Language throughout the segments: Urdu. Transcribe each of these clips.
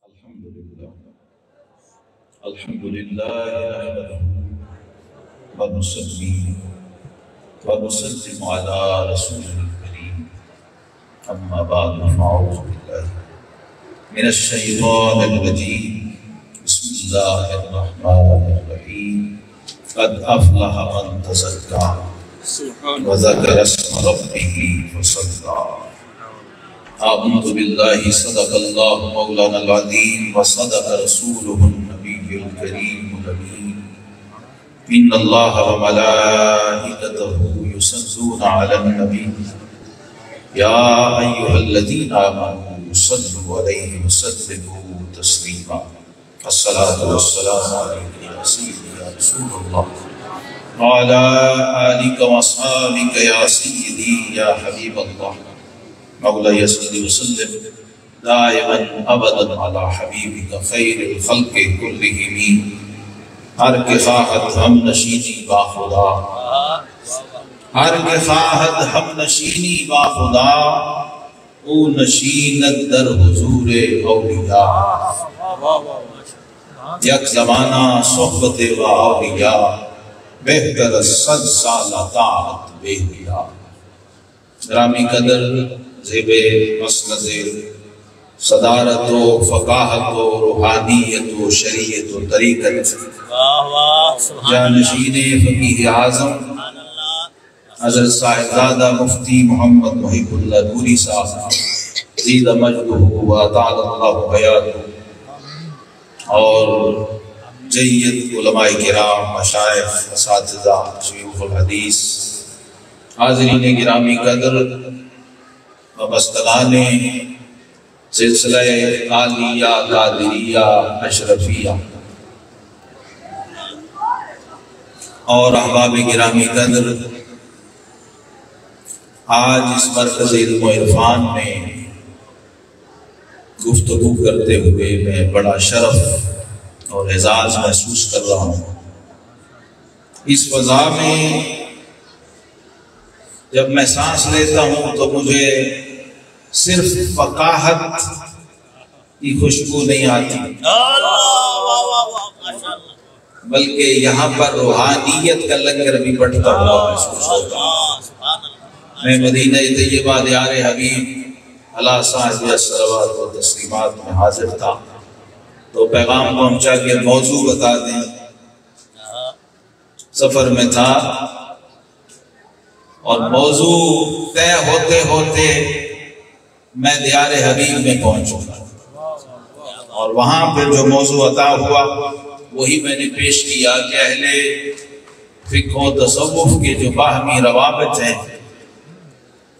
الحمدللہ نحمده ونصلی ونسلم علی رسول الکریم اما بعد فاعوذ باللہ من الشیطان الرجیم بسم اللہ الرحمن الرحیم قد افلح من تزکا وذکر اسم ربہ فصلی اعوذ باللہ صدق اللہ مولانا العظیم وصدق رسولہ النبی الکریم الامین ان اللہ وملائکتہ یصلون علی النبی یا ایہا الذین آمنوا صلوا علیہ وسلموا تسلیما الصلاۃ والسلام علیک یا سیدی یا رسول اللہ وعلی آلک واصحابک یا سیدی یا حبیب اللہ مولا صلی وسلم دائما ابدا علی حبیبک خیر الخلق کلہم ہر کے خواہد ہم نشینی با خدا ہر کے خواہد ہم نشینی با خدا او نشینت در حضور اولیاء یک زمانہ صحبت و اولیاء بہتر صد سال طاعت بیہیا گرامی قدر زیب مسند صدارت و فقاہت و روحانیت و شریعت و طریقت جانشین فقیہ اعظم حضرت صاحبزادہ مفتی محمد محب اللہ نوری صاحب زید مجدہ و اطال اللہ حیاتہ اور جید علماء کرام مشائخ اساتذہ شیوخ الحدیث حاضرین گرامی قدر وبستگان سلسلہ عالیہ قادریہ اشرفیہ اور احباب گرامی قدر آج اس مرکز علم و عرفان میں گفتگو کرتے ہوئے میں بڑا شرف اور اعزاز محسوس کر رہا ہوں۔ اس فضا میں جب میں سانس لیتا ہوں تو مجھے صرف فقاہت کی خوشبو نہیں آتی بلکہ یہاں پر روحانیت کا لنگر بھی بڑھتا ہوا محسوس ہوتا ہے۔ میں مدینہ طیبہ دیار حبیب علی صاحب الصلوات و تسلیمات میں حاضر تھا تو پیغام پہنچا کہ موضوع بتا دیں۔ سفر میں تھا اور موضوع طے ہوتے ہوتے میں دیار حبیب میں پہنچوں اور وہاں پہ جو موضوع عطا ہوا وہی میں نے پیش کیا کہ اہل فقہ و تصوف کے جو باہمی روابط ہیں،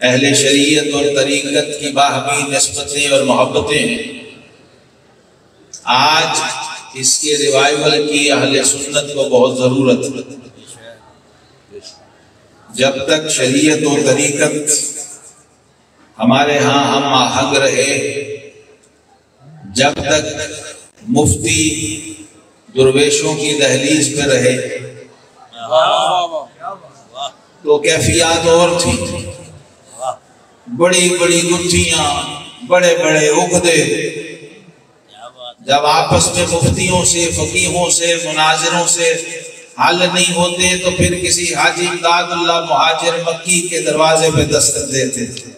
اہل شریعت اور طریقت کی باہمی نسبتیں اور محبتیں ہیں، آج اس کے ریوائول کی اہل سنت کو بہت ضرورت ہے۔ جب تک شریعت و طریقت ہمارے ہاں ہم آہنگ رہے، جب تک مفتی درویشوں کی دہلیز پہ رہے تو کیفیات اور تھی، بڑی بڑی گتھیاں، بڑے بڑے عقدے، جب آپس میں مفتیوں سے فقیہوں سے مناظروں سے حل نہیں ہوتے تو پھر کسی حاجی امداد اللہ مہاجر مکی کے دروازے پہ دستک دیتے تھے،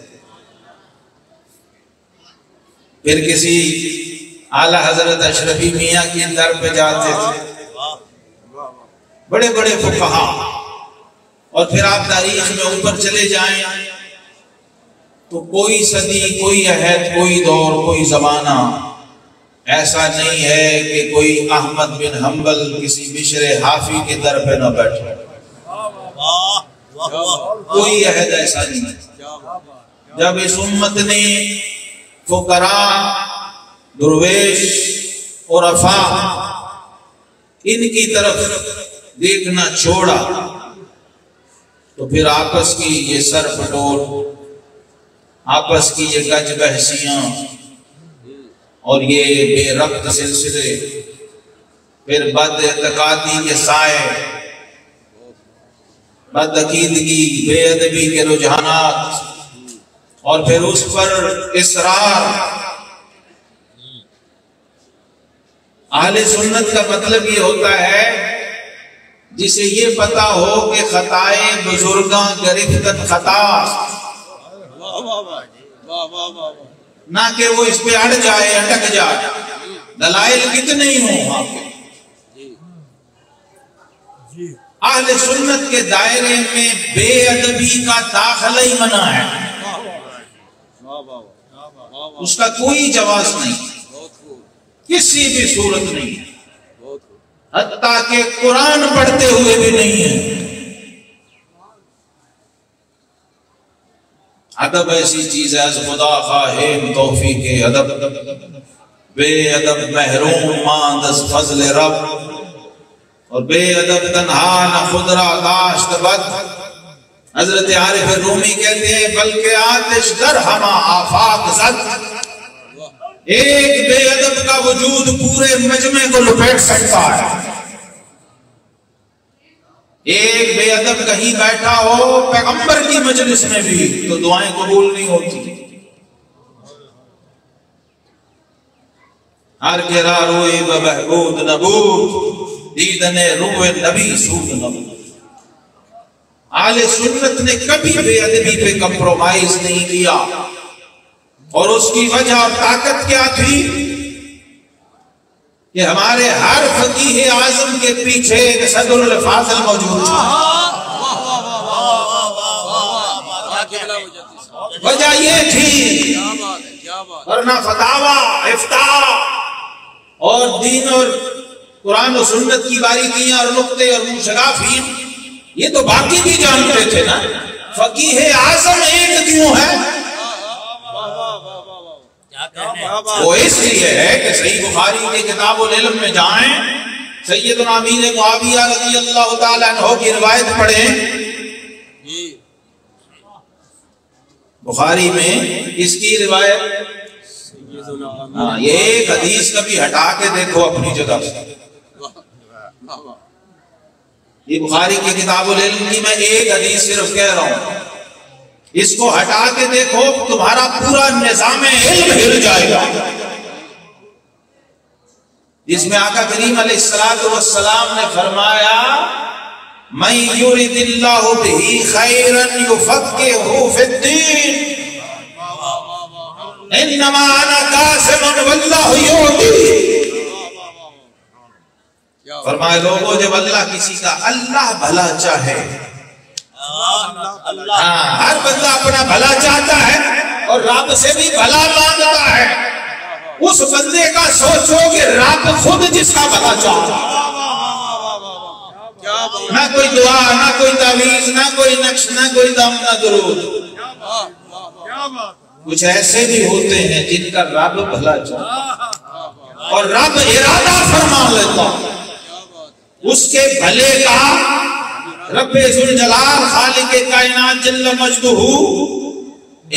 پھر کسی اعلیٰ حضرت اشرفی میاں کی در پہ جاتے تھے، بڑے بڑے فقہا، اور پھر آپ تاریخ میں اوپر چلے جائیں تو کوئی صدی، کوئی عہد، کوئی دور، کوئی زمانہ ایسا نہیں ہے کہ کوئی احمد بن حنبل کسی بشر حافی کے در پہ نہ بیٹھے، کوئی عہد ایسا نہیں۔ جب اس امت نے فقراء، درویش اور عفا ان کی طرف دیکھنا چھوڑا تو پھر آپس کی یہ سر پٹور، آپس کی یہ گج بحثیاں اور یہ بے ربط سلسلے، پھر بد اعتقادی کے سائے، بد عقیدگی، بے ادبی کے رجحانات، اور پھر اس پر اصرار اہل سنت کا مطلب یہ ہوتا ہے جسے یہ پتا ہو کہ خطائیں بزرگاں گرفتن خطا، نہ کہ وہ اس پہ اڑ جائے اٹک جائے، دلائل کتنے ہی ہوں آپ کے۔ اہل سنت کے دائرے میں بے ادبی کا داخلہ ہی منع ہے، اس کا کوئی جواز نہیں، کسی بھی صورت نہیں، حتیٰ کہ قرآن پڑھتے ہوئے بھی نہیں ہے۔ ادب ایسی چیز ہے از خدا خواہیم توفیق ادب، بے ادب محروم ماند از فضل رب، اور بے ادب تنہا نہ خود را داشت بد۔ حضرت عارف رومی کہتے ہیں بلکہ آتش در ہما آفاق زد، ایک بے ادب کا وجود پورے مجمع کو لپیٹ سکتا ہے۔ ایک بے ادب کہیں بیٹھا ہو پیغمبر کی مجلس میں بھی تو دعائیں قبول نہیں ہوتی۔ ہر گرا روئے بہبود نبود، دیدن روئے نبی سود نبود۔ اہل سنت نے کبھی بے ادبی پہ کمپرومائز نہیں کیا، اور اس کی وجہ اور طاقت کیا تھی کہ ہمارے ہر فقیہ اعظم کے پیچھے ایک صدر الفاضل موجود تھا۔ وجہ یہ تھی، ورنہ فتاوی افتاء اور دین اور قرآن و سنت کی باریکیاں اور نقطے اور منشگافی یہ تو باقی بھی جانتے تھے نا، فقیہ اعظم ایک کیوں ہے؟ وہ اس لیے ہے کہ صحیح بخاری کے کتاب العلم میں جائیں، سیدنا امیر معاویہ رضی اللہ تعالیٰ عنہ کی روایت پڑھیں، بخاری میں اس کی روایت، یہ ایک حدیث کبھی ہٹا کے دیکھو اپنی جگہ سے، یہ بخاری کی کتاب العلم کی میں ایک حدیث صرف کہہ رہا ہوں، اس کو ہٹا کے دیکھو تمہارا پورا نظام علم ہل جائے گا، جس میں آقا کریم علیہ السلام نے فرمایا من یرد اللہ بہ خیرا یفقہہ فی الدین، انما انا قاسم واللہ یعطی۔ فرمائے لوگوں جب اللہ کسی کا اللہ بھلا چاہے، ہر بندہ اپنا بھلا چاہتا ہے اور رب سے بھی بھلا مانگتا ہے، اس بندے کا سوچو کہ رب خود جس کا بھلا چاہتا ہے، نہ کوئی دعا، نہ کوئی تعویذ، نہ کوئی نقش، نہ کوئی دم، نہ درود۔ کچھ ایسے بھی ہوتے ہیں جن کا رب بھلا چاہتا اور رب ارادہ فرما لیتا، اس کے بھلے کا رب ذوالجلال خالق کائنات جل مجدہ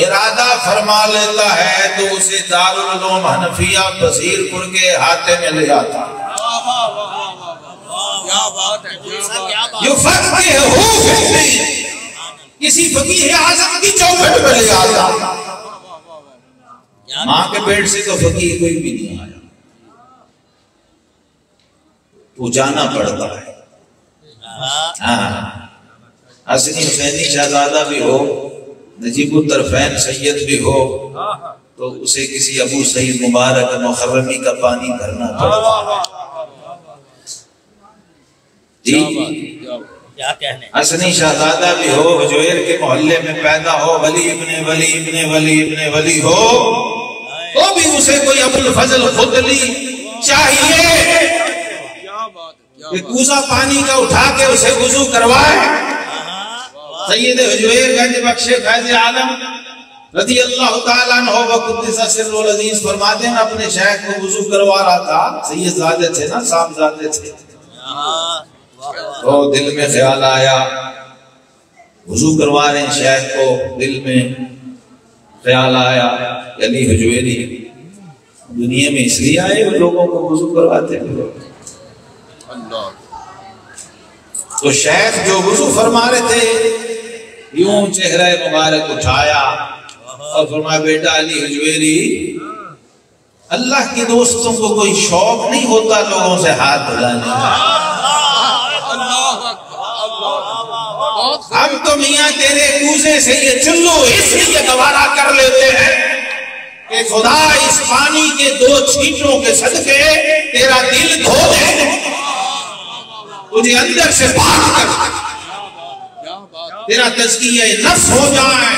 ارادہ فرما لیتا ہے تو اسے دارالعلوم حنفیہ بصیر پور کے ہاتھے میں لے آتا، کسی فقیہ اعظم کی چوکھٹ میں لے آتا۔ ماں کے پیٹ سے تو فقیہ کوئی بھی نہیں آیا، تو جانا پڑتا ہے۔ حسنی حسینی شہزادہ بھی ہو، نجیب الطرفین سید بھی ہو، تو اسے کسی ابو سعید مبارک مخرمی کا پانی بھرنا پڑتا ہے۔ جی حسنی شہزادہ بھی ہو، حجویر کے محلے میں پیدا ہو، ولی ابن ولی ابن ولی ابن ولی ہو، تو بھی اسے کوئی ابو الفضل خدلی چاہیے کہ کوزہ پانی کا اٹھا کے اسے وضو کروائے۔ سید حجویر گنج بخش فیض عالم رضی اللہ تعالیٰ عنہ وقدس سر العزیز فرماتے ہیں اپنے شیخ کو وضو کروا رہا تھا، سید زادے تھے نا، صاحب زادے تھے، تو دل میں خیال آیا، وضو کروا رہے ہیں شیخ کو، دل میں خیال آیا علی حجویری دنیا میں اس لیے آئے وہ لوگوں کو وضو کرواتے ہیں۔ تو شیخ جو وضو فرما رہے تھے یوں چہرہ مبارک اٹھایا اور فرمایا بیٹا علی حجویری، اللہ کے دوستوں کو کوئی شوق نہیں ہوتا لوگوں سے ہاتھ دھلانے کا. ہم تو میاں تیرے کوزے سے یہ چلو اس لیے گوارا کر لیتے ہیں کہ خدا اس پانی کے 2 چھینٹوں کے صدقے تیرا دل دھو دے، تجھے اندر سے پاک کر، تیرا تزکیہ نفس ہو جائے.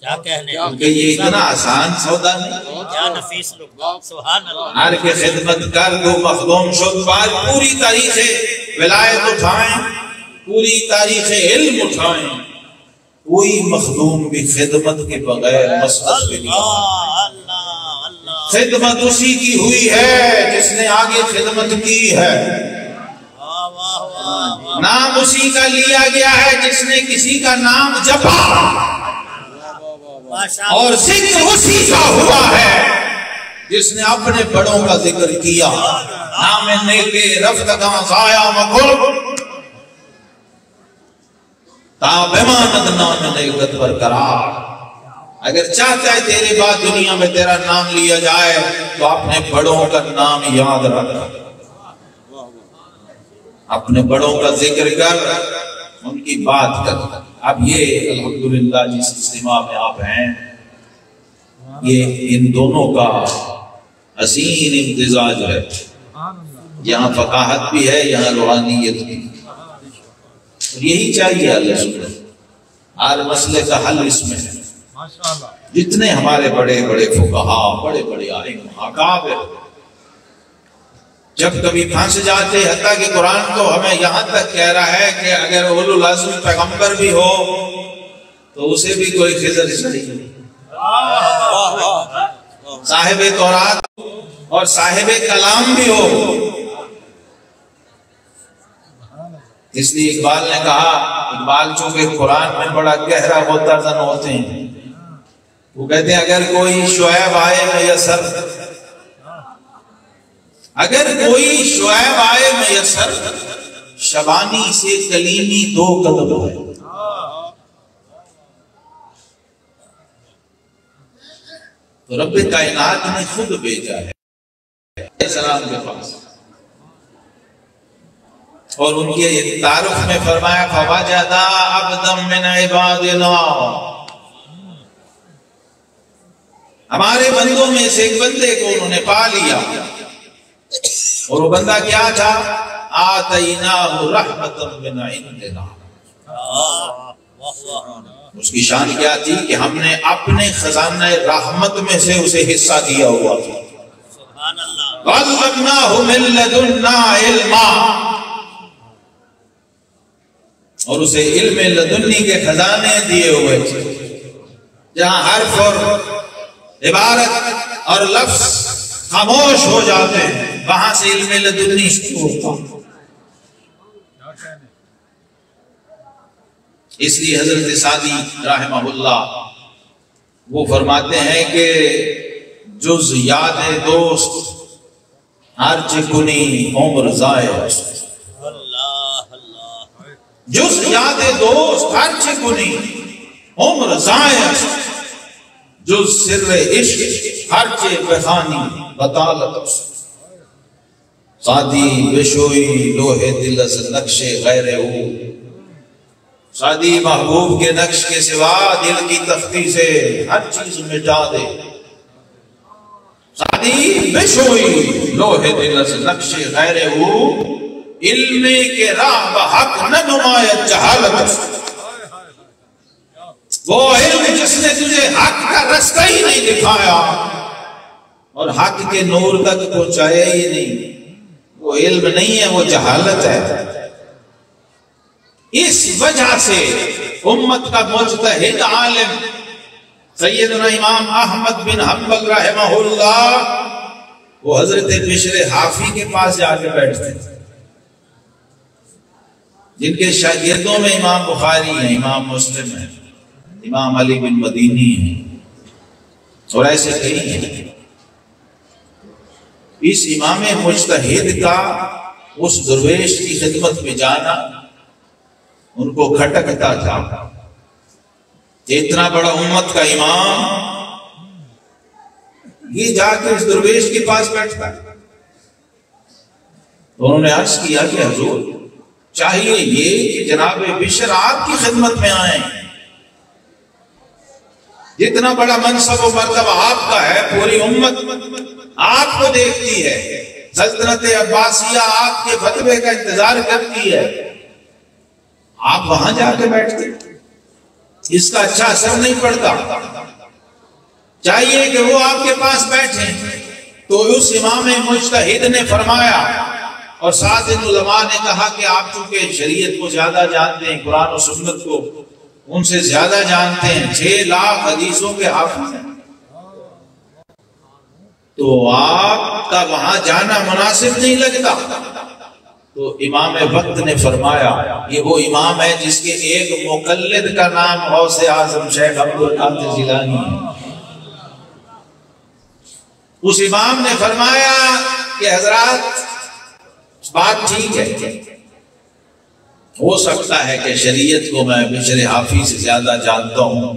کیا کہنے کہ یہ اتنا آسان سودا نہیں. کیا نفیس لقبہ، سبحان اللہ. ہر کے خدمت کر دو مخدوم شد بعد پوری تاریخ ولایت اٹھائیں، پوری تاریخ علم اٹھائیں، کوئی مخدوم بھی خدمت کے بغیر مسقط بھی نہیں. خدمت اسی کی ہوئی ہے جس نے آگے خدمت کی ہے. نام اسی کا لیا گیا ہے جس نے کسی کا نام جپا، اور ذکر اسی کا ہوا ہے جس نے اپنے بڑوں کا ذکر کیا. نام نیکے رفتگاں ضائع مکل تا بماند نام نیکت برقرار. اگر چاہتا ہے تیرے بعد دنیا میں تیرا نام لیا جائے تو اپنے بڑوں کا نام یاد رکھ، اپنے بڑوں کا ذکر کر، ان کی بات کر. اب یہ الحمدللہ جس اجتماع میں آپ ہیں، یہ ان دونوں کا حسین امتزاج ہے. یہاں فقاہت بھی ہے، یہاں روحانیت بھی. یہی چاہیے اللہ سنت. ہر مسئلے کا حل اس میں ہے. جتنے ہمارے بڑے بڑے فقہا، بڑے بڑے ائمہ اکابر جب کبھی پھنس جاتے، حتیٰ کہ قرآن تو ہمیں یہاں تک کہہ رہا ہے کہ اگر اولو العزم پیغمبر بھی ہو تو اسے بھی کوئی خضر چاہیے، صاحب تورات اور صاحب کلام بھی ہو. اس لیے اقبال نے کہا، اقبال چونکہ قرآن میں بڑا گہرا غوطہ ہوتے ہیں، وہ کہتے ہیں اگر کوئی شعیب آئے میسر، اگر کوئی شعیب آئے میسر، شبانی سے کلیمی 2 قدم ہے. تو رب کائنات نے خود بھیجا ہے السلام کے پاس، اور ان کے تعارف میں فرمایا فوجدا عبدا من عبادنا، ہمارے بندوں میں سے ایک بندے کو انہوں نے پا لیا. اور وہ بندہ کیا تھا؟ آتیناہ رحمتا من عندنا. اس کی شان کیا تھی کہ ہم نے اپنے خزانہ رحمت میں سے اسے حصہ دیا ہوا تھا. وَعَلَّمْنَاهُ مِن لَّدُنَّا عِلْمًا، اور اسے علم لدنی کے خزانے دیے ہوئے تھے. جہاں حرف اور عبارت اور لفظ خاموش ہو جاتے ہیں، وہاں سے علم لدنی شروع ہوتا. اس لیے حضرت سعدی رحمہ اللہ وہ فرماتے ہیں کہ جز یاد دوست ہر چکنی عمر ضائع، جز یاد دوست ہر چکنی عمر ضائع، جز سر عشق ہر چے بخانی بطالت. سعدی بشوئی لوہے دل از نقش غیر ہو، سعدی محبوب کے نقش کے سوا دل کی تختی سے ہر چیز مٹا دے. سعدی بشوئی لوہے دل از نقش غیر ہو، علم کے راہ بحق نہ نمایت جہالت. وہ علم جس نے تجھے حق کا رستہ ہی نہیں دکھایا اور حق کے نور تک پہنچایا ہی نہیں، وہ علم نہیں ہے، وہ جہالت ہے. اس وجہ سے امت کا مجتہد عالم سیدنا امام احمد بن حنبل رحمہ اللہ وہ حضرت بشر حافی کے پاس جا کے بیٹھتے تھے، جن کے شاگردوں میں امام بخاری ہیں، امام مسلم ہیں، امام علی بن مدینی ہیں، اور ایسے کئی ہیں. اس امام مجتہد کا اس درویش کی خدمت میں جانا ان کو کھٹکتا تھا. اتنا بڑا امت کا امام یہ جا کے اس درویش کے پاس بیٹھتا ہے۔ تو انہوں نے عرض کیا کہ حضور چاہیے یہ کہ جناب بشر آپ کی خدمت میں آئیں، جتنا بڑا منصب و مرتبہ آپ کا ہے، پوری امت آپ کو دیکھتی ہے، سلطنت عباسیہ آپ کے فتوے کا انتظار کرتی ہے، آپ وہاں جا کے بیٹھتے، اس کا اچھا اثر نہیں پڑتا، چاہیے کہ وہ آپ کے پاس بیٹھیں۔ تو اس امام مجتہد نے فرمایا، اور ساتھ ان علماء نے کہا کہ آپ چونکہ شریعت کو زیادہ جانتے ہیں، قرآن و سنت کو ان سے زیادہ جانتے ہیں، 6 لاکھ حدیثوں کے حافظ ہیں، تو آپ کا وہاں جانا مناسب نہیں لگتا۔ تو امام وقت نے فرمایا، یہ وہ امام ہے جس کے ایک مقلد کا نام غوث اعظم شیخ عبد القادر جیلانی ہے۔ اس امام نے فرمایا کہ حضرات بات ٹھیک ہے، ہو سکتا ہے کہ شریعت کو میں بشر حافی سے زیادہ جانتا ہوں،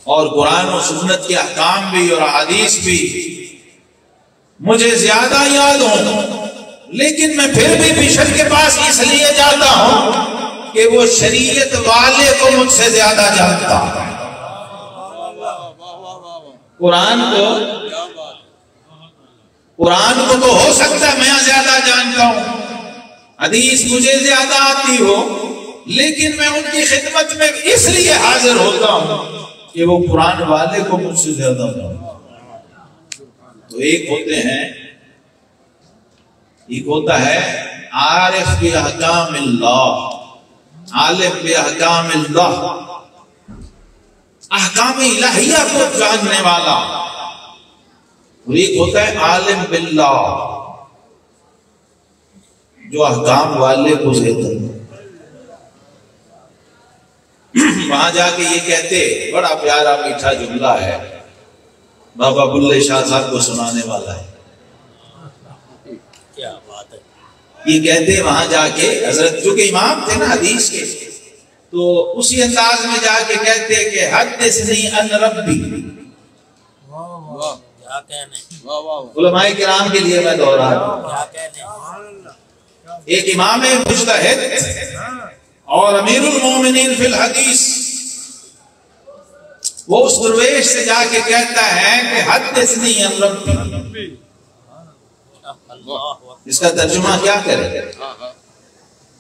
اور قرآن و سنت کے احکام بھی اور حدیث بھی مجھے زیادہ یاد ہوں، لیکن میں پھر بھی بشر کے پاس اس لیے جاتا ہوں کہ وہ شریعت والے کو مجھ سے زیادہ جانتا ہے۔ قرآن کو تو ہو سکتا ہے میں زیادہ جانتا ہوں، حدیث مجھے زیادہ آتی ہو، لیکن میں ان کی خدمت میں اس لیے حاضر ہوتا ہوں کہ وہ قرآن والے کو مجھ سے زیادہ جانتا۔ تو ایک ہوتا ہے عارف باحکام اللہ، عالم باحکام اللہ، احکام الہیہ کو جاننے والا، اور ایک ہوتا ہے عالم باللہ جو احکام والے کو زیادہ۔ وہاں جا کے یہ کہتے، بڑا پیارا میٹھا جملہ ہے، بابا بلے شاہ صاحب کو سنانے والا ہے، کیا بات ہے، یہ کہتے وہاں جا کے حضرت جو کہ امام تھے نا حدیث کے، تو اسی انداز میں جا کے کہتے کہ حدثنی ان ربی، کیا کہنے، علماء کرام کے لیے میں دوہرا رہا ہوں، کیا کہنے، ایک امام مجتہد اور امیر المومنین فی الحدیث، وہ اس درویش سے جا کے کہتا ہے کہ حدثنی ان ربی، اس کا ترجمہ کیا کرے،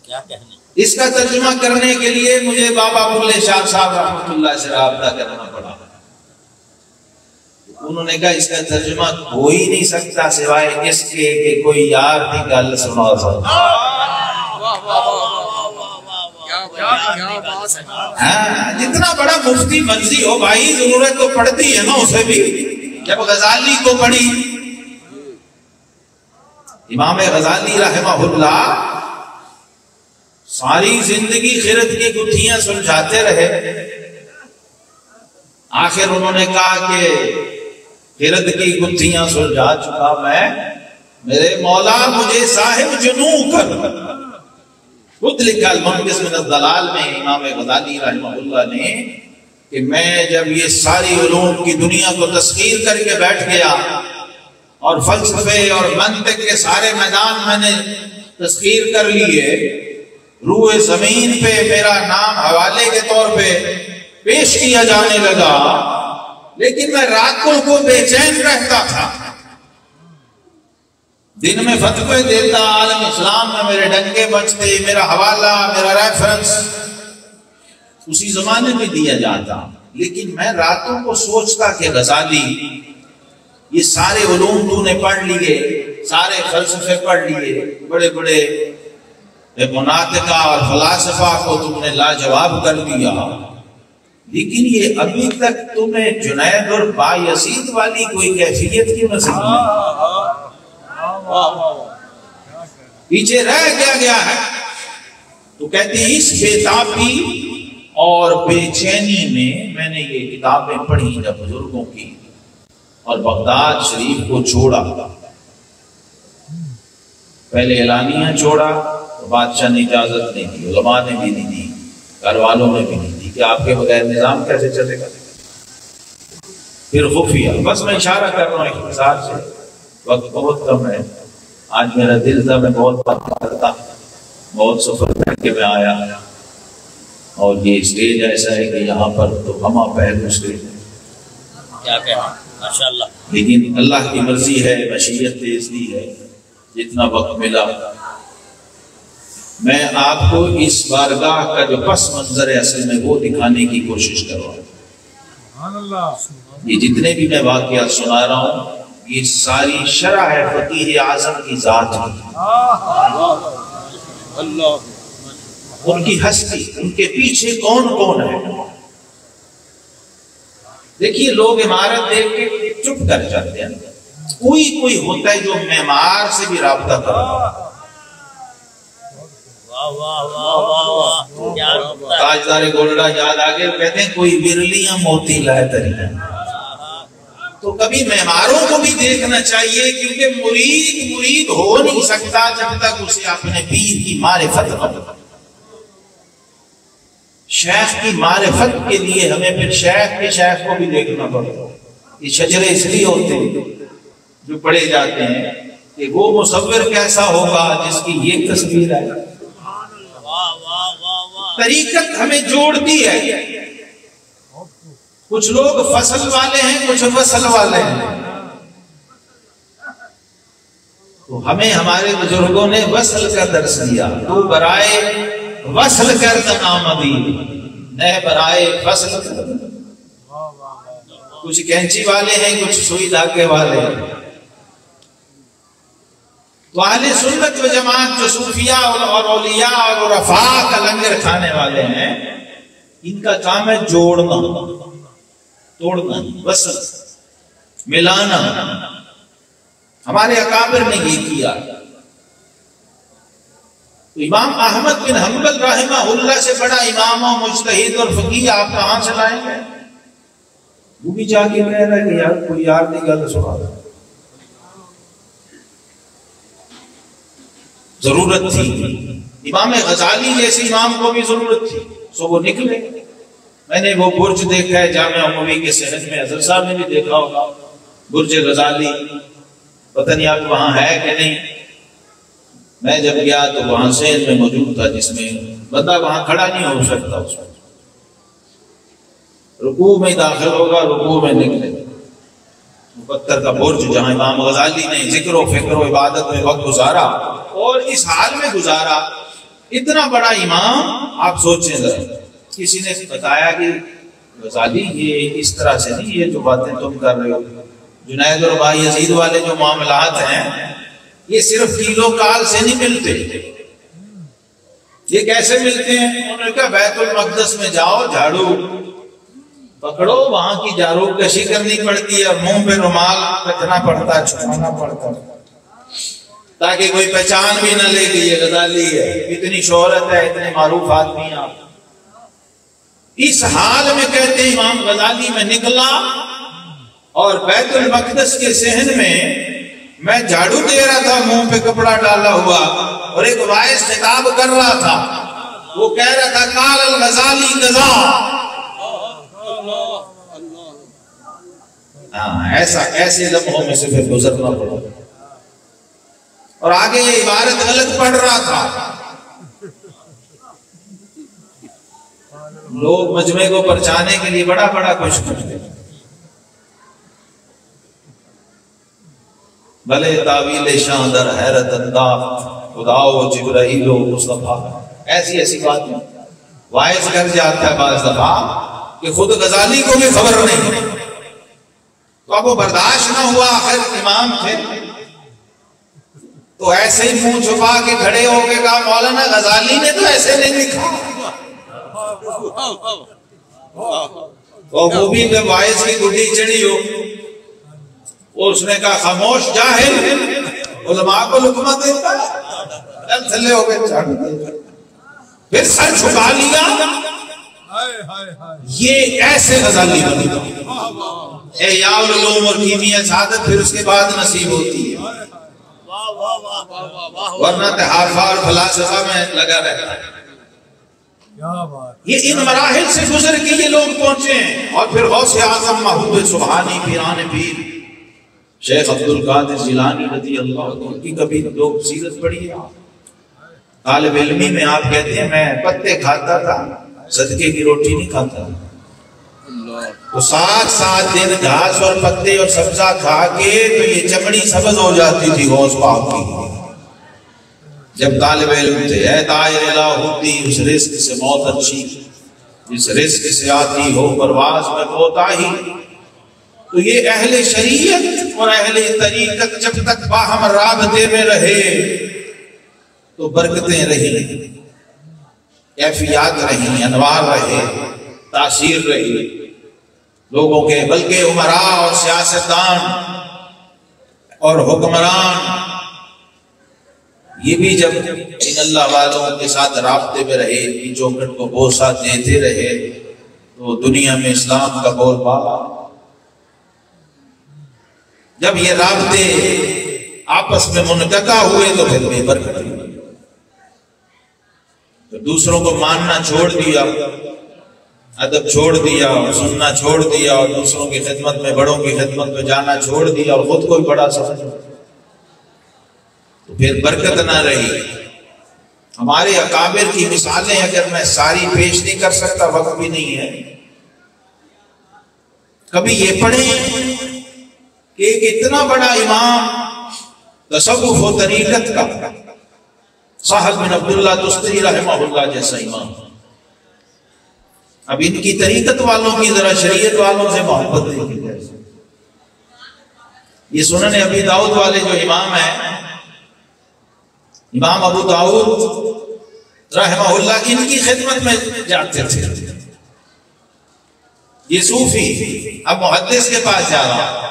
کیا کہنے، اس کا ترجمہ کرنے کے لیے مجھے بابا بلے شاہ صاحب رحمۃ اللہ سے رابطہ کرنا پڑا۔ انہوں نے کہا اس کا ترجمہ ہو ہی نہیں سکتا سوائے اس کے کہ کوئی یار کی گل سنا سا۔ ہاں، جتنا بڑا مفتی منزی ہو بھائی، ضرورت تو پڑتی ہے نا اسے بھی۔ جب غزالی کو پڑھی، امام غزالی رحمہ اللہ ساری زندگی خرد کی گتھیاں سلجھاتے رہے، آخر انہوں نے کہا کہ خرد کی گتھیاں سلجھا چکا میں، میرے مولا مجھے صاحب جنوں کر۔ خود لکھا المنقذ من الضلال میں امام غزالی رحمہ اللہ نے کہ میں جب یہ ساری علوم کی دنیا کو تسخیر کر کے بیٹھ گیا اور فلسفے اور منطق کے سارے میدان میں نے تسخیر کر لیے، روح زمین پہ میرا نام حوالے کے طور پہ پیش کیا جانے لگا، لیکن میں راتوں کو بے چین رہتا تھا، دن میں فتوے دیتا، عالم اسلام میں میرے ڈنکے بجتے، میرا حوالہ، میرا ریفرنس اسی زمانے میں دیا جاتا، لیکن میں راتوں کو سوچتا کہ غزالی یہ سارے علوم تو نے پڑھ لیے، سارے فلسفے پڑھ لیے، بڑے بڑے مناطقہ اور فلاسفہ کو تم نے لاجواب کر دیا، لیکن یہ ابھی تک تمہیں جنید اور بایزید والی کوئی کیفیت کیوں نہ سمجھی؟ پیچھے رہ گیا ہے۔ تو کہتے ہیں اس بےتابی اور بے چینی میں نے یہ کتابیں پڑھی جب بزرگوں کی، اور بغداد شریف کو چھوڑا، پہلے اعلانیہ چھوڑا تو بادشاہ نے اجازت نہیں دی، علماء نے بھی نہیں دی، گھر والوں نے بھی نہیں دی کہ آپ کے بغیر نظام کیسے چلے گا۔ پھر خفیہ. بس میں اشارہ کر رہا ہوں اختصار سے، وقت بہت کم ہے. آج میرا دل تھا میں بہت بات کرتا، بہت سفر کر کے میں آیا، اور یہ اسٹیج ایسا ہے کہ یہاں پر تو ہما پہلو اسٹیج ہے، کیا کہنا ماشاءاللہ. لیکن اللہ کی مرضی ہے، مشیت تیز دی ہے. جتنا وقت ملا میں آپ کو اس بارگاہ کا جو پس منظر ہے اصل میں وہ دکھانے کی کوشش کر رہا ہوں. یہ جتنے بھی میں واقعات سنا رہا ہوں یہ ساری شرح ہے فقیر اعظم کی ذات کی، ان کی ہستی، ان کے پیچھے کون کون ہے. دیکھیے لوگ عمارت دیکھ کے چپ کر جاتے ہیں، کوئی ہوتا ہے جو معمار سے بھی رابطہ کرتا. تاجدار گولڈا یاد آگے کہتے ہیں کوئی برلیاں موتی لائے طریقہ. تو کبھی معماروں کو بھی دیکھنا چاہیے، کیونکہ مرید ہو نہیں سکتا جب تک اسے اپنے پیر کی معرفت نہ ہو. شیخ کی معرفت کے لیے ہمیں پھر شیخ کے شیخ کو بھی دیکھنا پڑتا. یہ شجرے اس لیے ہوتے ہیں جو پڑھے جاتے ہیں کہ وہ مصور کیسا ہوگا جس کی یہ تصویر ہے. طریقت ہمیں جوڑتی ہے. کچھ لوگ فصل والے ہیں، کچھ وصل والے ہیں. تو ہمیں ہمارے بزرگوں نے وصل کا درس دیا. تو برائے وصل کردن آمدی نہ برائے فصل کردن. کچھ کینچی والے ہیں، کچھ سوئی دھاگے والے ہیں. تو اہل سنت و جماعت جو صوفیاء اور اولیاء اور عرفاء کا لنگر کھانے والے ہیں، ان کا کام ہے جوڑنا، توڑنا، وصل، ملانا. ہمارے اکابر نے یہ کیا. تو امام احمد بن حنبل رحمہ اللہ سے بڑا امام و مجتہد اور فقیہ آپ کہاں سے لائیں گے؟ وہ بھی جا کے کہہ رہا ہے کہ یار کوئی یار نہیں گل سنا. ضرورت تھی. امام غزالی جیسے امام کو بھی ضرورت تھی، سو وہ نکلے. میں نے وہ برج دیکھا ہے جامع اموی کے صحن میں، حضرت صاحب نے بھی دیکھا ہوگا برج غزالی. پتہ نہیں آپ وہاں ہے کہ نہیں. میں جب گیا تو وہاں صحن میں موجود تھا جس میں بندہ وہاں کھڑا نہیں ہو سکتا. اس میں رکوع میں داخل ہوگا، رکوع میں نکلے. پتھر کا برج جہاں امام غزالی نے ذکر و فکر و عبادت میں وقت گزارا اور اس حال میں گزارا. اتنا بڑا امام آپ سوچیں ذرا. کسی نے بتایا کہ غزالی یہ اس طرح سے نہیں، یہ جو باتیں تم کر رہے ہو جنید اور بھائی یزید والے جو معاملات ہیں یہ صرف کیلو کال سے نہیں ملتے. یہ کیسے ملتے ہیں؟ انہوں نے کہا بیت المقدس میں جاؤ، جھاڑو پکڑو، وہاں کی جارو کشی کرنی پڑتی ہے، منہ پہ رومال رکھنا پڑتا ہے، چھپانا پڑتا ہے تاکہ کوئی پہچان بھی نہ لے کہ یہ غزالی ہے. اتنی شہرت ہے، اتنے معروف آدمی ہیں. اس حال میں کہتے ہیں امام غزالی میں نکلا اور بیت المقدس کے صحن میں جھاڑو دے رہا تھا، منہ پہ کپڑا ڈالا ہوا، اور ایک وائس خطاب کر رہا تھا. وہ کہہ رہا تھا قال الغزالی غزا. ایسے لمحوں میں سے پھر گزرنا پڑا. اور آگے یہ عبارت غلط پڑھ رہا تھا. لوگ مجمع کو پرچانے کے لیے بڑا بڑا کچھ کرتے ہیں. بھلے تعویل شاہ در حیرت انداز خداؤ جبرائیل و مصطفیٰ. ایسی بات میں وائز کر جاتا ہے بعض دفعہ کہ خود غزالی کو بھی خبر نہیں. تو اب وہ برداشت نہ ہوا، آخر امام تھے تو ایسے ہی منہ چھپا کے کھڑے ہو کے کہا مولانا غزالی نے تو ایسے نہیں لکھا. وہ بھی جب وائز کی گڈی چڑھی ہو، اس نے کہا خاموش جاہل، علماء کو لقمہ دیتا ہے. تھلے ہو گئے، چاڑ دیا، پھر سر چھپا لیا. یہ ایسے غزالی بنی احیاء العلوم اور کیمیا سعادت پھر اس کے بعد نصیب ہوتی ہے، ورنہ تحافہ اور فلاسفہ میں لگا رہتا ہے. یہ ان مراحل سے گزر کے یہ لوگ پہنچے ہیں. اور پھر غوث اعظم محبوب سبحانی پیران پیر شیخ عبد القادر جیلانی رضی اللہ عنہ کی کبھی لوگ سیرت پڑھی ہے. طالب علمی میں آپ کہتے ہیں میں پتے کھاتا تھا, صدقے کی روٹی نہیں کھاتا. تو 7 دن گھاس اور پتے اور سبزہ کھا کے تو یہ چمڑی سبز ہو جاتی تھی غوث پاک کی. جب طالب علم تھے اے طائر الہ ہوتی اس رزق سے موت اچھی, جس رزق سے آتی ہو پرواز میں کوتاہی. تو یہ اہل شریعت اور اہل طریقت جب تک باہم رابطے میں رہے تو برکتیں رہی, کیفیات رہی, انوار رہے, تاثیر رہی لوگوں کے. بلکہ عمراء اور سیاستدان اور حکمران یہ بھی جب ان اللہ والوں کے ساتھ رابطے میں رہے, ان چوکھٹ کو بوسہ دیتے رہے تو دنیا میں اسلام کا بول بالا. جب یہ رابطے آپس میں منقطع ہوئے تو پھر بے برکت ہوئی. تو دوسروں کو ماننا چھوڑ دیا, ادب چھوڑ دیا, سننا چھوڑ دیا, اور دوسروں کی خدمت میں, بڑوں کی خدمت میں جانا چھوڑ دیا, اور خود کو ہی بڑا سمجھا, تو پھر برکت نہ رہی. ہمارے اکابر کی مثالیں اگر میں ساری پیش نہیں کر سکتا, وقت بھی نہیں ہے. کبھی یہ پڑھیں کہ ایک اتنا بڑا امام تصوف و طریقت کا صاحب بن عبداللہ تستری رحمہ اللہ جیسا امام, اب ان کی طریقت والوں کی ذرا شریعت والوں سے محبت دیکھی. یہ سنن ابی داؤد والے جو امام ہیں, امام ابو داؤد رحمہ اللہ, ان کی خدمت میں جاتے تھے. یہ صوفی اب محدث کے پاس جا رہا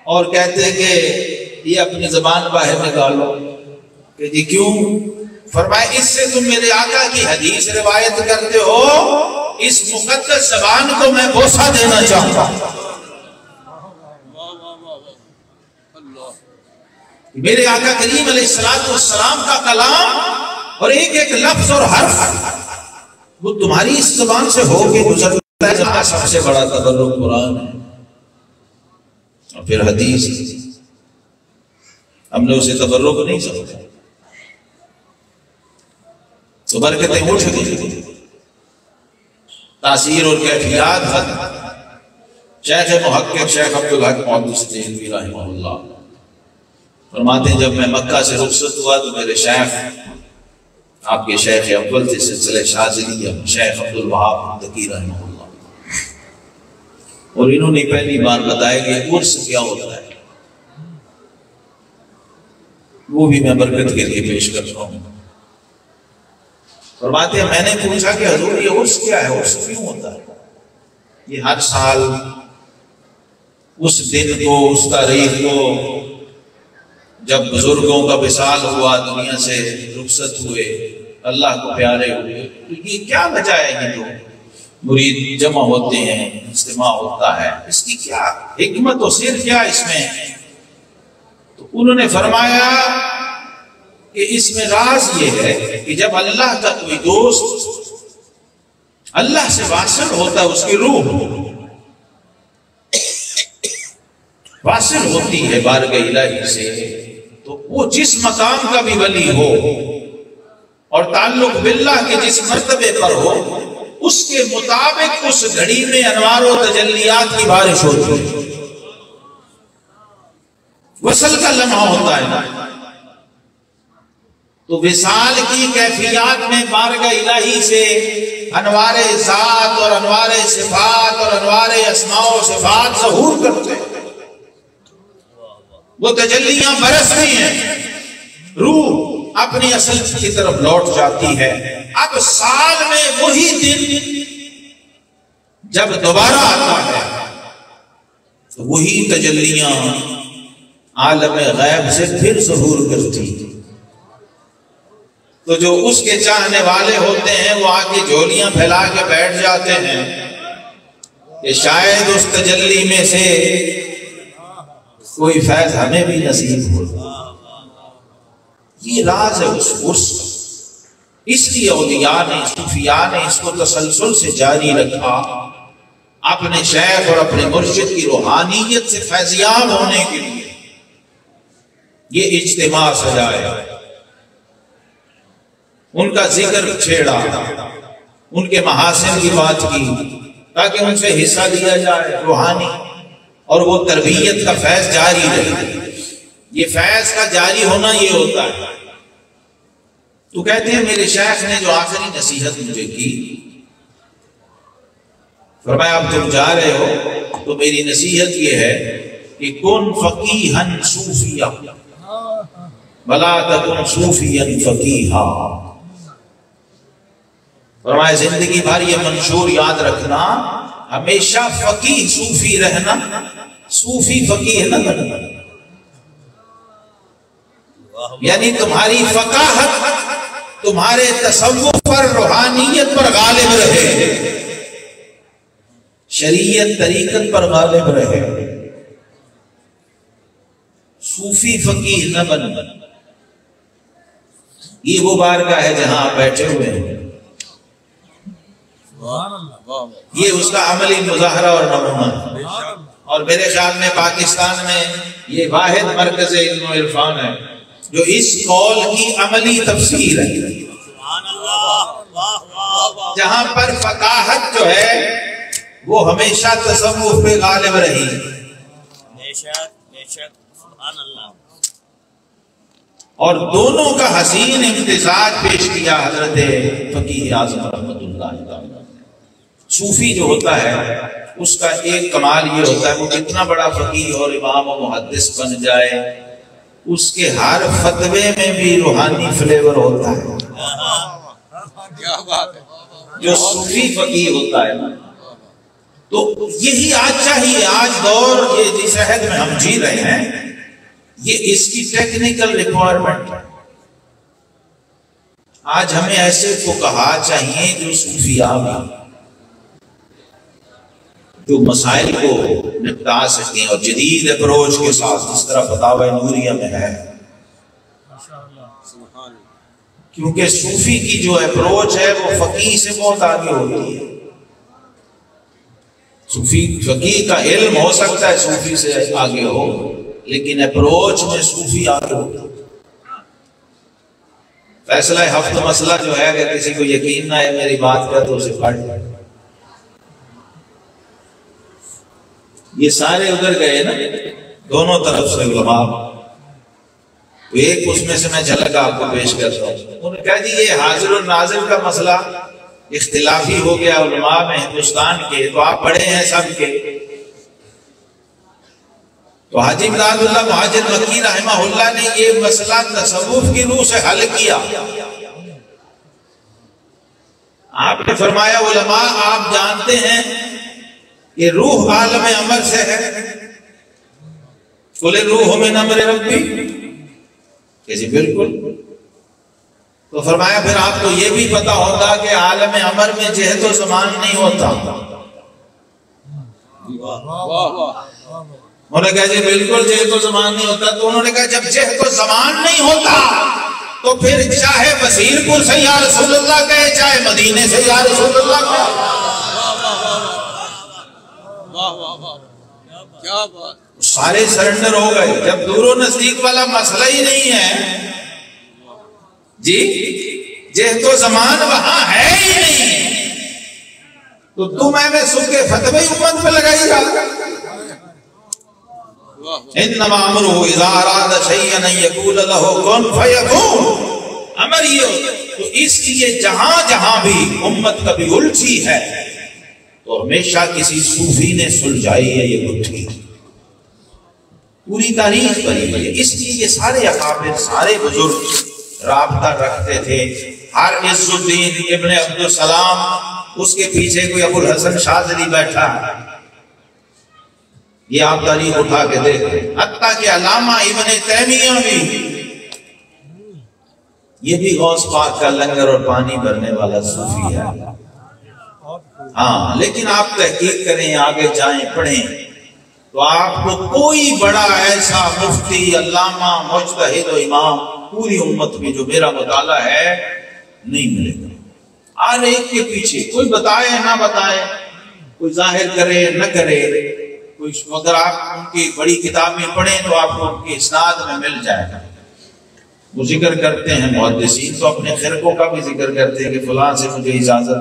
اور کہتے کہ یہ اپنی زبان باہر نکالو. کہ جی کیوں؟ فرمائے اس سے تم میرے آقا کی حدیث روایت کرتے ہو, اس مقدس زبان کو میں بوسہ دینا چاہتا ہوں. میرے آقا کریم علیہ السلام کا کلام اور ایک ایک لفظ اور حرف وہ تمہاری اس زبان سے ہو کے گزرتا ہے. سب سے بڑا تبرک قرآن ہے اور پھر حدیث. ہم نے اسے تبرک نہیں سمجھا تو برکتیں اٹھ گئی, تاثیر اور کیفیات ختم. شیخ محقق شیخ عبدالحق محدث دہلوی رحمہ اللہ فرماتے ہیں جب میں مکہ سے رخصت ہوا تو میرے شیخ, آپ کے شیخ اول تھے سلسلہ شاذلی, شیخ عبد الوہاب تقی رحمہ اللہ, اور انہوں نے پہلی بار بتایا کہ عرس کیا ہوتا ہے. وہ بھی میں برکت کے لیے پیش کرتا ہوں. فرماتے ہیں میں نے پوچھا کہ حضور یہ عرس کیا ہے, عرس کیوں ہوتا ہے؟ یہ ہر سال اس دن کو, اس تاریخ کو جب بزرگوں کا وصال ہوا, دنیا سے رخصت ہوئے, اللہ کو پیارے ہوئے, تو یہ کیا وجہ ہے؟ یہ تو مرید جمع ہوتے ہیں, اجتماع ہوتا ہے, اس کی کیا حکمت و سر کیا اس میں؟ تو انہوں نے فرمایا کہ اس میں راز یہ ہے کہ جب اللہ کا کوئی دوست اللہ سے واصل ہوتا, اس کی روح واصل ہوتی ہے بارگاہ الہی سے, تو وہ جس مقام کا بھی ولی ہو اور تعلق باللہ کے جس مرتبے پر ہو, اس کے مطابق اس گھڑی میں انوار و تجلیات کی بارش ہوتی ہے. وصل کا لمحہ ہوتا ہے. تو وصال کی کیفیات میں بارگاہ الہی سے انوار ذات اور انوار صفات اور انوار اسماء و صفات ظہور کرتے ہیں. وہ تجلیاں برستی ہیں, روح اپنی اصل کی طرف لوٹ جاتی ہے. اب سال میں وہی دن جب دوبارہ آتا ہے تو وہی تجلیاں عالم غیب سے پھر ظہور کرتی. تو جو اس کے چاہنے والے ہوتے ہیں وہ آگے جھولیاں پھیلا کے بیٹھ جاتے ہیں کہ شاید اس تجلی میں سے کوئی فیض ہمیں بھی نصیب ہو. یہ راز ہے اس عرس. اس لیے اولیاء نے صوفیاء نے اس کو تسلسل سے جاری رکھا، اپنے شیخ اور اپنے مرشد کی روحانیت سے فیضیاب ہونے کے لیے یہ اجتماع سجایا، ان کا ذکر چھیڑا، ان کے محاسن کی بات کی تاکہ ان سے حصہ لیا جائے روحانی، اور وہ تربیت کا فیض جاری رہے۔ یہ فیض کا جاری ہونا یہ ہوتا ہے۔ تو کہتے ہیں میرے شیخ نے جو آخری نصیحت مجھے کی، فرمایا اب تم جا رہے ہو تو میری نصیحت یہ ہے کہ کن فقیہن صوفیہ ولا تکن صوفیا فقیہا۔ فرمایا زندگی بھر یہ منشور یاد رکھنا، ہمیشہ فقیہ صوفی رہنا، صوفی فقیہ نہ بننا۔ یعنی تمہاری فقاہت تمہارے تصوف پر، روحانیت پر غالب رہے، شریعت طریقت پر غالب رہے، صوفی فقیہ نہ بن۔ یہ وہ بارگاہ ہے جہاں آپ بیٹھے ہوئے ہیں، یہ اس کا عملی مظاہرہ اور نمونہ ہے۔ اور میرے خیال میں پاکستان میں یہ واحد مرکز علم و عرفان ہے جو اس قول کی عملی تفسیر ہے، جہاں پر فقاہت جو ہے وہ ہمیشہ تصوف پہ غالب رہی۔ بے شک سبحان اللہ۔ اور دونوں کا حسین امتزاج پیش کیا حضرت فقیہ اعظم رحمۃ اللہ تعالی۔ صوفی جو ہوتا ہے اس کا ایک کمال یہ ہوتا ہے وہ کتنا بڑا فقیہ اور امام و محدث بن جائے، اس کے ہر فتوے میں بھی روحانی فلیور ہوتا ہے۔ جو صوفی فقیہ ہوتا ہے نا، تو یہی آج چاہیے۔ آج دور یہ جس عہد میں ہم جی رہے ہیں یہ اس کی ٹیکنیکل ریکوائرمنٹ ہے۔ آج ہمیں ایسے فقہا چاہیے جو صوفیاء بھی، جو مسائل کو نپٹا سکیں اور جدید اپروچ کے ساتھ، جس طرح فتاوی نوریہ میں ہے۔ کیونکہ صوفی کی جو اپروچ ہے وہ فقیہ سے بہت آگے ہوتی ہے۔ صوفی فقیہ کا علم ہو سکتا ہے صوفی سے آگے ہو، لیکن اپروچ میں صوفی آگے ہوتا ہے۔ فیصلہ ہفت مسئلہ جو ہے اگر کسی کو یقین نہ ہے میری بات کا تو اسے پڑھ لیں۔ یہ سارے ادھر گئے نا دونوں طرف سے علماء، تو ایک اس میں سے میں جھلک آپ کو پیش کرتا ہوں۔ انہوں نے کہا جی یہ حاضر اور ناظر کا مسئلہ اختلافی ہو گیا علماء میں ہندوستان کے، تو آپ پڑھے ہیں سب کے۔ تو حاجی امداد اللہ مہاجر مکی رحمہ اللہ نے یہ مسئلہ تصوف کی روح سے حل کیا۔ آپ نے فرمایا علماء آپ جانتے ہیں کہ روح عالم امر سے ہے، قل الروح من امر ربی، کہ جی بالکل۔ تو فرمایا پھر آپ کو یہ بھی پتا ہوگا کہ عالم امر میں جہت و زمان نہیں ہوتا۔ انہوں نے کہا جی بالکل جہت و زمان نہیں ہوتا۔ تو انہوں نے کہا جب جہت و زمان نہیں ہوتا تو پھر چاہے بصیر پور سے یا رسول اللہ کہے، چاہے مدینے سے یا رسول اللہ کہے، سارے سرنڈر ہو گئے۔ جب دور و نزدیک والا مسئلہ ہی نہیں ہے جی، جہت و زمان وہاں ہے ہی نہیں، تو تم میں سن کے فتوی امت پہ لگائی گا۔ انما امرہ اذا اراد شیئا ان یقول لہ کن فیکون، امر یہ ہوتا ہے۔ تو اس لیے جہاں جہاں بھی امت کبھی الجھی ہے تو ہمیشہ کسی صوفی نے سلجھائی ہے یہ گٹھی، پوری تاریخ بنی ہوئی ہے۔ اس لیے یہ سارے اکابر، سارے بزرگ رابطہ رکھتے تھے۔ ہر عز الدین ابن عبدالسلام، اس کے پیچھے کوئی ابو الحسن شاذلی بیٹھا ہے، یہ آپ تاریخ اٹھا کے دیکھیں۔ حتیٰ کہ علامہ ابن تیمیہ بھی، یہ بھی غوث پاک کا لنگر اور پانی بھرنے والا صوفی ہے۔ ہاں لیکن آپ تحقیق کریں، آگے جائیں، پڑھیں، تو آپ کو کوئی بڑا ایسا مفتی، علامہ، مجتہد و امام پوری امت میں جو میرا مطالعہ ہے نہیں ملے گا. ہر ایک کے پیچھے کوئی بتائے نہ بتائے، کوئی ظاہر کرے نہ کرے، کوئی اگر آپ ان کی بڑی کتابیں پڑھیں تو آپ کو ان کی اسناد میں مل جائے گا. وہ ذکر کرتے ہیں محدثین تو اپنے خرقوں کا بھی ذکر کرتے ہیں کہ فلاں سے مجھے اجازت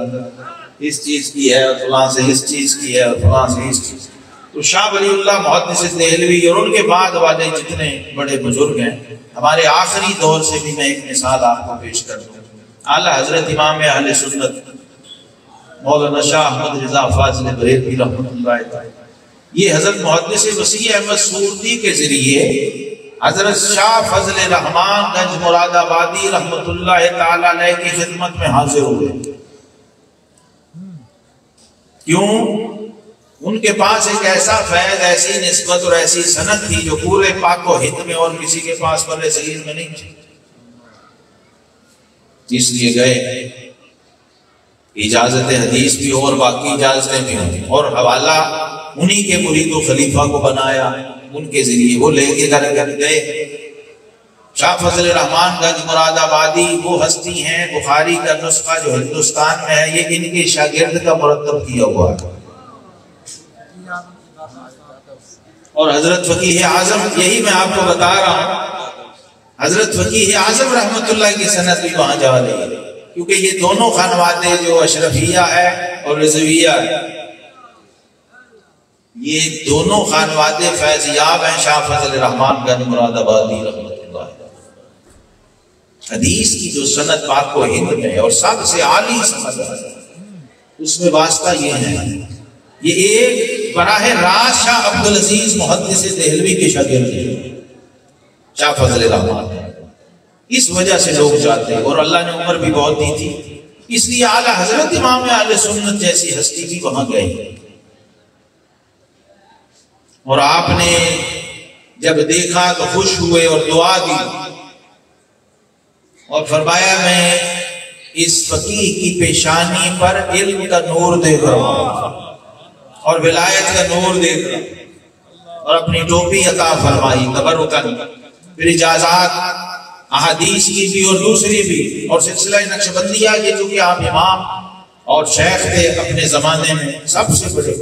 اس چیز کی ہے، اور فلاں سے اس چیز کی ہے، اور فلاں سے اس چیز. تو شاہ ولی اللہ محدث دہلوی اور ان کے بعد والے جتنے بڑے بزرگ ہیں، ہمارے آخری دور سے بھی میں ایک مثال آپ کو پیش کر دوں. اعلیٰ حضرت امام اہل سنت مولانا شاہ احمد رضا فاضل بریلوی رحمۃ اللہ تعالی، یہ حضرت محدث وسیع احمد سورتی کے ذریعے حضرت شاہ فضل رحمان گنج مراد آبادی رحمۃ اللہ تعالی علیہ کی خدمت میں حاضر ہوئے. کیوں؟ ان کے پاس ایک ایسا فیض، ایسی نسبت اور ایسی سند تھی جو پورے پاک و ہند میں اور کسی کے پاس بر صغیر میں نہیں تھی. اس لیے گئے، اجازت حدیث بھی اور باقی اجازتیں بھی ہوں، اور حوالہ انہی کے مرید و خلیفہ کو بنایا، ان کے ذریعے وہ لے کے گھر گئے. شاہ فضل رحمان گنج مراد آبادی وہ ہستی ہیں، بخاری کا نسخہ جو ہندوستان میں ہے یہ ان کے شاگرد کا مرتب کیا ہوا ہے. اور حضرت فقیہ اعظم، یہی میں آپ کو بتا رہا ہوں، حضرت فقیہ اعظم رحمت اللہ کی سند بھی وہاں جا رہی ہے، کیونکہ یہ دونوں خانوادے جو اشرفیہ ہے اور رضویہ ہے، یہ دونوں خانوادے فیضیاب ہیں. شاہ فضل رحمان گنج مراد آبادی رحمت اللہ، حدیث کی جو سند پاک و ہند میں ہے اور سب سے عالی سند ہے، اس میں واسطہ یہ ہے، یہ ایک براہ راست شاہ عبدالعزیز محدث دہلوی کے شاگرد ہیں شاہ فضل رحمان. اس وجہ سے لوگ جاتے ہیں، اور اللہ نے عمر بھی بہت دی تھی، اس لیے اعلیٰ حضرت امام اہل سنت جیسی ہستی بھی وہاں گئے. اور آپ نے جب دیکھا تو خوش ہوئے اور دعا دی، اور فرمایا میں اس فقیہ کی پیشانی پر علم کا نور دیکھ رہا ہوں اور ولایت کا نور دیکھ رہا ہوں، اور اپنی ٹوپی عطا فرمائی تبرکن. پھر اجازات احادیث کی بھی اور دوسری بھی، اور سلسلہ نقشبندیہ یہ جو کہ آپ امام اور شیخ تھے اپنے زمانے میں سب سے بڑے،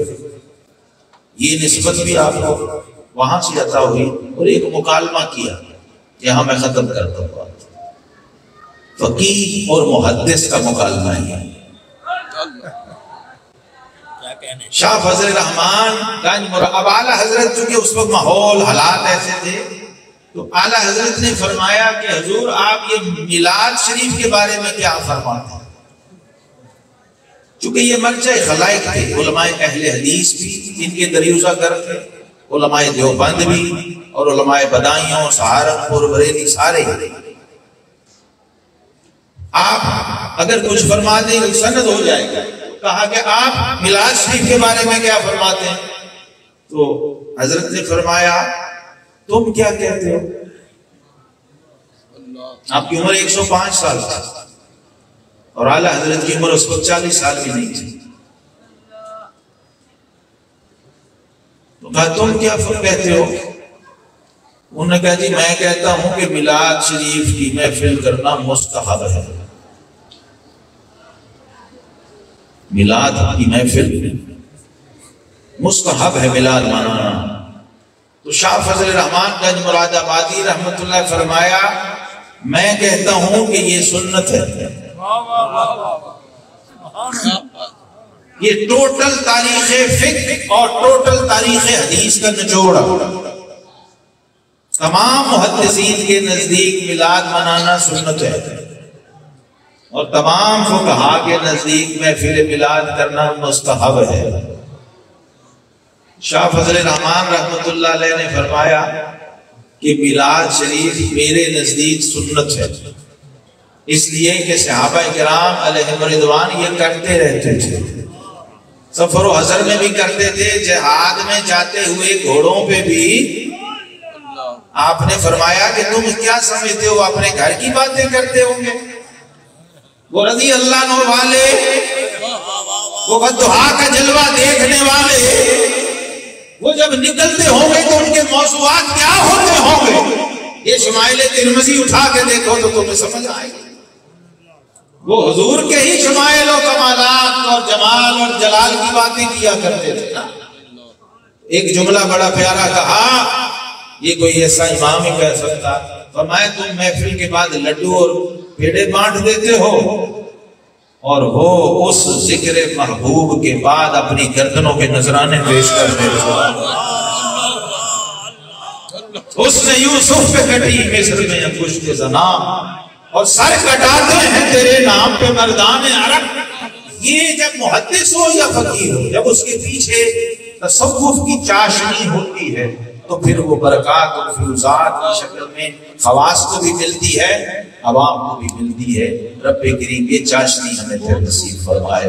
یہ نسبت بھی آپ کو وہاں سے عطا ہوئی. اور ایک مکالمہ کیا، یہاں میں ختم کرتا ہوں. فقیہ اور محدث کا مکالمہ ہے. شاہ فضل رحمان گنج اب اعلیٰ حضرت چونکہ اس وقت ماحول حالات ایسے تھے تو اعلیٰ حضرت نے فرمایا کہ حضور آپ یہ میلاد شریف کے بارے میں کیا فرماتے ہیں؟ چونکہ یہ مرجع خلائق تھے، علماء اہل حدیث بھی ان کے دریوزہ گر تھے، علماء دیوبند بھی اور علماء بدائیوں سہارنپور بریلی سارے. آپ اگر کچھ فرما دیں تو سند ہو جائے گا. کہا کہ آپ میلاد شریف کے بارے میں کیا فرماتے ہیں؟ تو حضرت نے فرمایا تم کیا کہتے ہو؟ آپ کی عمر 105 سال تھی اور اعلیٰ حضرت کی عمر اس وقت 40 سال بھی نہیں تھی. تو کہا تم کیا کہتے ہو؟ انہوں نے کہا جی میں کہتا ہوں کہ میلاد شریف کی محفل کرنا مستحب ہے. میلاد کی محفل مستحب ہے، میلاد منانا. تو شاہ فضل رحمان گنج مراد آبادی رحمت اللہ فرمایا میں کہتا ہوں کہ یہ سنت ہے. یہ ٹوٹل تاریخ فقہ اور ٹوٹل تاریخ حدیث کا نچوڑ. تمام محدثین کے نزدیک میلاد منانا سنت ہے اور تمام فقہا کے نزدیک محفل میلاد کرنا مستحب ہے. شاہ فضل رحمان رحمت اللہ علیہ نے فرمایا کہ میلاد شریف میرے نزدیک سنت ہے، اس لیے کہ صحابہ کرام علیہم رضوان یہ کرتے رہتے تھے، سفر و حضر میں بھی کرتے تھے، جہاد میں جاتے ہوئے گھوڑوں پہ بھی. آپ نے فرمایا کہ تم کیا سمجھتے ہو اپنے گھر کی باتیں کرتے ہوں گے؟ وہ رضی اللہ عنہ والے، وہ بددعا کا جلوہ دیکھنے والے، وہ جب نکلتے ہوں گے تو ان کے موضوعات کیا ہوتے ہوں گے؟ یہ شمائل ترمذی اٹھا کے دیکھو تو تمہیں سمجھ آئے گا. وہ حضور کے ہی شمائل و کمالات اور جمال اور جلال کی باتیں کیا کرتے تھے نا۔ ایک جملہ بڑا پیارا کہا، یہ کوئی ایسا امام ہی کہہ سکتا، فرمایا تم محفل کے بعد لڈو اور پیڑے بانٹ دیتے ہو، اور وہ اس ذکر محبوب کے بعد اپنی گردنوں کے نذرانے پیش کرتے تھے۔ اس نے یوسف پہ کٹی مصر میں انگشت زنا، اور سر کٹاتے ہیں تیرے نام پہ مردان عرب۔ یہ جب محدث ہو یا فقیر ہو، جب اس کے پیچھے تصوف کی چاشنی ہوتی ہے تو پھر وہ برکات اور فیوزات کی شکل میں خواص کو بھی ملتی ہے، عوام کو بھی ملتی ہے۔ رب کریم یہ چاشنی ہمیں پھر نصیب فرمائے۔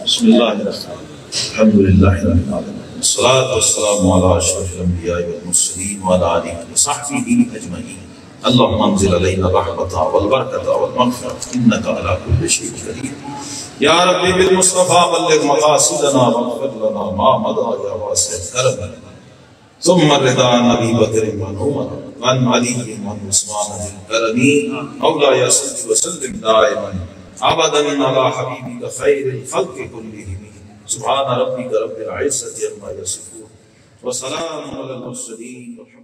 بسم اللہ الرحمن الرحیم، الحمدللہ رب العالمین، والصلاة والسلام علی اشرف الانبیاء والمرسلین وعلی آلہ وصحبہ اجمعین۔ اللہم انزل علینا الرحمۃ والبرکۃ والمغفرۃ انک علی کل شیء قدیر۔ یا رب بالمصطفیٰ بلغ مقاصدنا واغفر لنا ما مضى یا واسع کرم، ثم الرضا عن ابی بکر وعمر وعن علی وعن عثمان ذی الکرم۔ مولایا صل وسلم دائما ابدا علی حبیبک خیر الخلق کلہم، سبحان ربک رب العزة عما یصفون وسلام علی المرسلین۔